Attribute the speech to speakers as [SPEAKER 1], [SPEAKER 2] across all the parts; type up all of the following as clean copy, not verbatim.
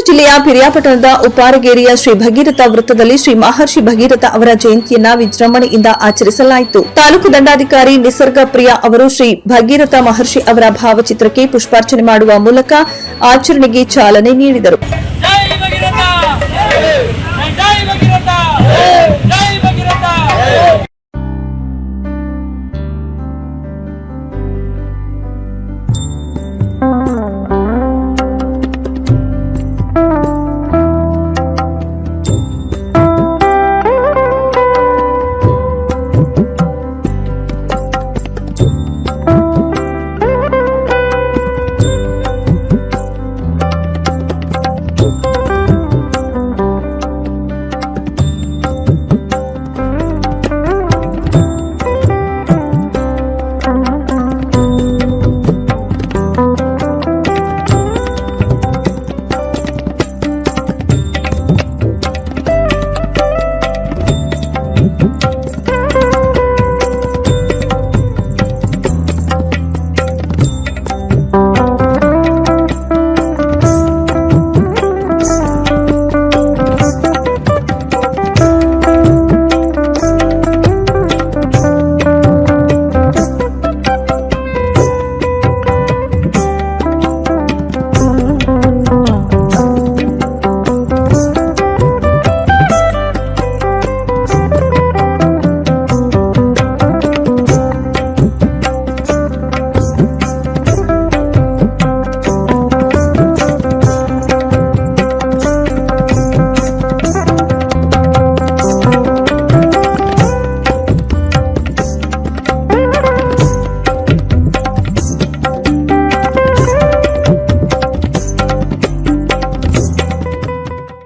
[SPEAKER 1] ಜಿಲ್ಲೆಯ ಪಿರಿಯಾಪಟ್ಟಣದ ಉಪ್ಪಾರಗೇರಿಯ ಶ್ರೀ ಭಗೀರಥ ವೃತ್ತದಲ್ಲಿ ಶ್ರೀ ಮಹರ್ಷಿ ಭಗೀರಥ ಅವರ ಜಯಂತಿಯನ್ನ ವಿಜೃಂಭಣೆಯಿಂದ ಆಚರಿಸಲಾಯಿತು. ತಾಲೂಕು ದಂಡಾಧಿಕಾರಿ ನಿಸರ್ಗ ಪ್ರಿಯಾ ಅವರು ಶ್ರೀ ಭಗೀರಥ ಮಹರ್ಷಿ ಅವರ ಭಾವಚಿತ್ರಕ್ಕೆ ಪುಷ್ಪಾರ್ಚನೆ ಮಾಡುವ ಮೂಲಕ ಆಚರಣೆಗೆ ಚಾಲನೆ ನೀಡಿದರು.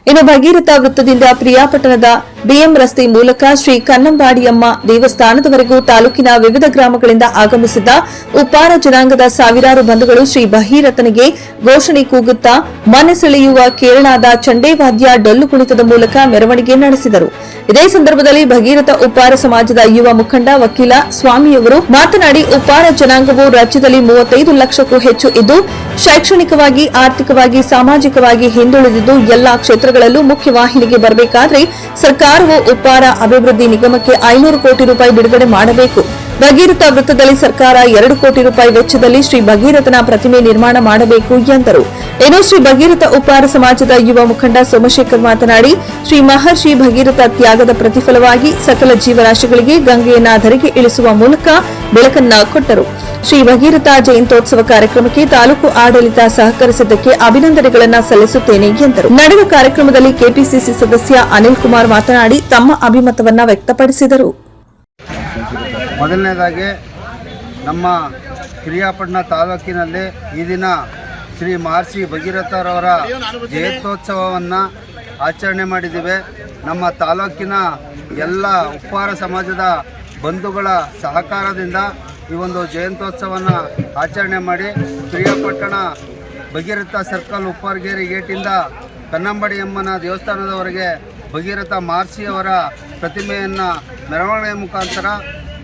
[SPEAKER 1] ಇನ್ನು ಭಗೀರಥ ವೃತ್ತದಿಂದ ಪ್ರಿಯಾಪಟ್ಟಣದ ಬಿಎಂ ರಸ್ತೆ ಮೂಲಕ ಶ್ರೀ ಕನ್ನಂಬಾಡಿಯಮ್ಮ ದೇವಸ್ಥಾನದವರೆಗೂ ತಾಲೂಕಿನ ವಿವಿಧ ಗ್ರಾಮಗಳಿಂದ ಆಗಮಿಸಿದ್ದ ಉಪ್ಪಾರ ಜನಾಂಗದ ಸಾವಿರಾರು ಬಂಧುಗಳು ಶ್ರೀ ಭಗೀರಥನಿಗೆ ಘೋಷಣೆ ಕೂಗುತ್ತಾ ಮನೆ ಸೆಳೆಯುವ ಕೇರಳದ ಚಂಡೇವಾದ್ಯ ಡೊಳ್ಳು ಕುಣಿತದ ಮೂಲಕ ಮೆರವಣಿಗೆ ನಡೆಸಿದರು. ಇದೇ ಸಂದರ್ಭದಲ್ಲಿ ಭಗೀರಥ ಉಪ್ಪಾರ ಸಮಾಜದ ಯುವ ಮುಖಂಡ ವಕೀಲ ಸ್ವಾಮಿಯವರು ಮಾತನಾಡಿ, ಉಪ್ಪಾರ ಜನಾಂಗವು ರಾಜ್ಯದಲ್ಲಿ 35 ಲಕ್ಷಕ್ಕೂ ಹೆಚ್ಚು ಇದ್ದು ಶೈಕ್ಷಣಿಕವಾಗಿ, ಆರ್ಥಿಕವಾಗಿ, ಸಾಮಾಜಿಕವಾಗಿ ಹಿಂದುಳಿದಿದ್ದು ಎಲ್ಲಾ ಕ್ಷೇತ್ರಗಳಲ್ಲೂ ಮುಖ್ಯವಾಹಿನಿಗೆ ಬರಬೇಕಾದ್ರೆ ಸರ್ಕಾರವು ಉಪ್ಪಾರ ಅಭಿವೃದ್ಧಿ ನಿಗಮಕ್ಕೆ 500 ಕೋಟಿ ರೂಪಾಯಿ ಬಿಡುಗಡೆ ಮಾಡಬೇಕು. ಭಗೀರಥ ವೃತ್ತದಲ್ಲಿ ಸರ್ಕಾರ 2 ಕೋಟಿ ರೂಪಾಯಿ ವೆಚ್ಚದಲ್ಲಿ ಶ್ರೀ ಭಗೀರಥನ ಪ್ರತಿಮೆ ನಿರ್ಮಾಣ ಮಾಡಬೇಕು ಎಂದರು. ಇನ್ನು ಶ್ರೀ ಭಗೀರಥ ಉಪ್ಪಾರ ಸಮಾಜದ ಯುವ ಮುಖಂಡ ಸೋಮಶೇಖರ್ ಮಾತನಾಡಿ, ಶ್ರೀ ಮಹರ್ಷಿ ಭಗೀರಥ ತ್ಯಾಗದ ಪ್ರತಿಫಲವಾಗಿ ಸಕಲ ಜೀವರಾಶಿಗಳಿಗೆ ಗಂಗೆಯನ್ನ ಧರೆಗೆ ಇಳಿಸುವ ಮೂಲಕ ಬೆಳಕನ್ನ ಕೊಟ್ಟರು. ಶ್ರೀ ಭಗೀರಥ ಜಯಂತ್ಯೋತ್ಸವ ಕಾರ್ಯಕ್ರಮಕ್ಕೆ ತಾಲೂಕು ಆಡಳಿತ ಸಹಕರಿಸಿದ್ದಕ್ಕೆ ಅಭಿನಂದನೆಗಳನ್ನು ಸಲ್ಲಿಸುತ್ತೇನೆ ಎಂದರು. ನಡೆದ ಕಾರ್ಯಕ್ರಮದಲ್ಲಿ ಕೆಪಿಸಿಸಿ ಸದಸ್ಯ ಅನಿಲ್ ಕುಮಾರ್ ಮಾತನಾಡಿ ತಮ್ಮ ಅಭಿಮತವನ್ನ ವ್ಯಕ್ತಪಡಿಸಿದರು.
[SPEAKER 2] ಮೊದಲನೇದಾಗಿ ನಮ್ಮ ಪಿರಿಯಾಪಟ್ಟಣ ತಾಲೂಕಿನಲ್ಲಿ ಈ ದಿನ ಶ್ರೀ ಮಹರ್ಷಿ ಭಗೀರಥರವರ ಜಯಂತ್ಯೋತ್ಸವವನ್ನು ಆಚರಣೆ ಮಾಡಿದ್ದೇವೆ. ನಮ್ಮ ತಾಲೂಕಿನ ಎಲ್ಲ ಉಪ್ಪಾರ ಸಮಾಜದ ಬಂಧುಗಳ ಸಹಕಾರದಿಂದ ಈ ಒಂದು ಜಯಂತ್ಯೋತ್ಸವವನ್ನು ಆಚರಣೆ ಮಾಡಿ ಪಿರಿಯಾಪಟ್ಟಣ ಭಗೀರಥ ಸರ್ಕಲ್ ಉಪ್ಪಾರಗೇರಿ ಗೇಟಿಂದ ಕನ್ನಂಬಾಡಿಯಮ್ಮನ ದೇವಸ್ಥಾನದವರೆಗೆ ಭಗೀರಥ ಮಹರ್ಷಿಯವರ ಪ್ರತಿಮೆಯನ್ನು ಮೆರವಣಿಗೆ ಮುಖಾಂತರ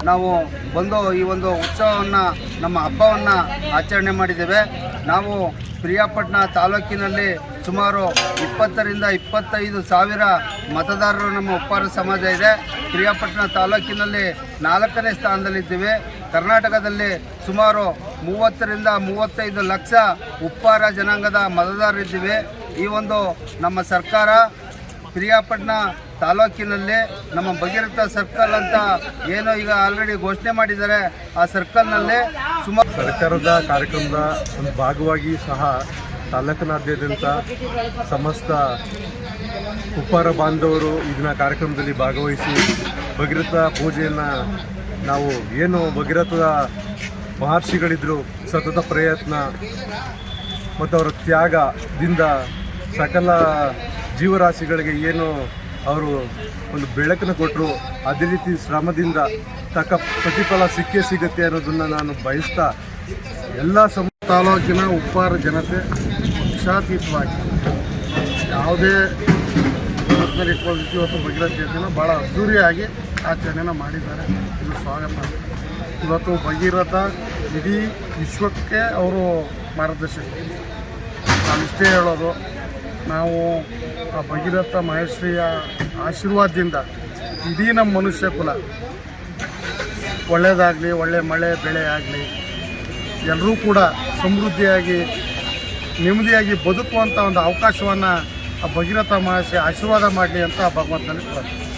[SPEAKER 2] ನಾವು ಬಂದು ಈ ಒಂದು ಉತ್ಸವವನ್ನು, ನಮ್ಮ ಹಬ್ಬವನ್ನು ಆಚರಣೆ ಮಾಡಿದ್ದೇವೆ. ನಾವು ಪಿರಿಯಾಪಟ್ಟಣ ತಾಲೂಕಿನಲ್ಲಿ ಸುಮಾರು 20 ರಿಂದ 25 ಸಾವಿರ ಮತದಾರರು ನಮ್ಮ ಉಪ್ಪಾರ ಸಮಾಜ ಇದೆ. ಪಿರಿಯಾಪಟ್ಟಣ ತಾಲೂಕಿನಲ್ಲಿ 4ನೇ ಸ್ಥಾನದಲ್ಲಿದ್ದೇವೆ. ಕರ್ನಾಟಕದಲ್ಲಿ ಸುಮಾರು 30 ರಿಂದ 35 ಲಕ್ಷ ಉಪ್ಪಾರ ಜನಾಂಗದ ಮತದಾರರಿದ್ದೀವಿ. ಈ ಒಂದು ನಮ್ಮ ಸರ್ಕಾರ ಪಿರಿಯಾಪಟ್ಟಣ ತಾಲೂಕಿನಲ್ಲಿ ನಮ್ಮ ಭಗೀರಥ ಸರ್ಕಲ್ ಅಂತ ಏನೋ ಈಗ ಆಲ್ರೆಡಿ ಘೋಷಣೆ ಮಾಡಿದ್ದಾರೆ, ಆ ಸರ್ಕಲ್ನಲ್ಲಿ ಸುಮಾರು
[SPEAKER 3] ಸರ್ಕಾರದ ಕಾರ್ಯಕ್ರಮದ ಒಂದು ಭಾಗವಾಗಿ ಸಹ ತಾಲೂಕಿನಾದ್ಯಂತ ಸಮಸ್ತ ಉಪ್ಪಾರ ಬಾಂಧವರು ಇದನ್ನ ಕಾರ್ಯಕ್ರಮದಲ್ಲಿ ಭಾಗವಹಿಸಿ ಭಗೀರಥ ಪೂಜೆಯನ್ನು ನಾವು ಏನು ಭಗೀರಥದ ಮಹರ್ಷಿಗಳಿದ್ದರು ಸತತ ಪ್ರಯತ್ನ ಮತ್ತು ಅವರ ತ್ಯಾಗದಿಂದ ಸಕಲ ಜೀವರಾಶಿಗಳಿಗೆ ಏನು ಅವರು ಒಂದು ಬೆಳಕನ್ನು ಕೊಟ್ಟರು, ಅದೇ ರೀತಿ ಶ್ರಮದಿಂದ ತಕ್ಕ ಪ್ರತಿಫಲ ಸಿಗುತ್ತೆ ಅನ್ನೋದನ್ನು ನಾನು ಬಯಸ್ತಾ ಎಲ್ಲ ತಾಲೂಕಿನ ಉಪ್ಪಾರ ಜನತೆ ಪಕ್ಷಾತೀತವಾಗಿ ಯಾವುದೇ ಇವತ್ತು ಭಗೀರಥ ಜಯಂತಿನ ಭಾಳ ಅದ್ದೂರಿಯಾಗಿ ಆಚರಣೆನ ಮಾಡಿದ್ದಾರೆ. ಇದು ಸ್ವಾಗತ. ಇವತ್ತು ಭಗೀರಥ ಇಡೀ ವಿಶ್ವಕ್ಕೆ ಅವರು ಮಾರ್ಗದರ್ಶಕ. ನಾನಿಷ್ಟೇ ಹೇಳೋದು, ನಾವು ಆ ಭಗೀರಥ ಮಹೇಶ್ವರಿಯ ಆಶೀರ್ವಾದದಿಂದ ಇಡೀ ನಮ್ಮ ಮನುಷ್ಯ ಕುಲ ಒಳ್ಳೆಯದಾಗಲಿ, ಒಳ್ಳೆ ಮಳೆ ಬೆಳೆ ಆಗಲಿ, ಎಲ್ಲರೂ ಕೂಡ ಸಮೃದ್ಧಿಯಾಗಿ ನೆಮ್ಮದಿಯಾಗಿ ಬದುಕುವಂಥ ಒಂದು ಅವಕಾಶವನ್ನು ಆ ಭಗೀರಥ ಮಹೇಶ್ವರಿ ಆಶೀರ್ವಾದ ಮಾಡಲಿ ಅಂತ ಭಗವಂತನಲ್ಲಿ ಪ್ರಾರ್ಥನೆ.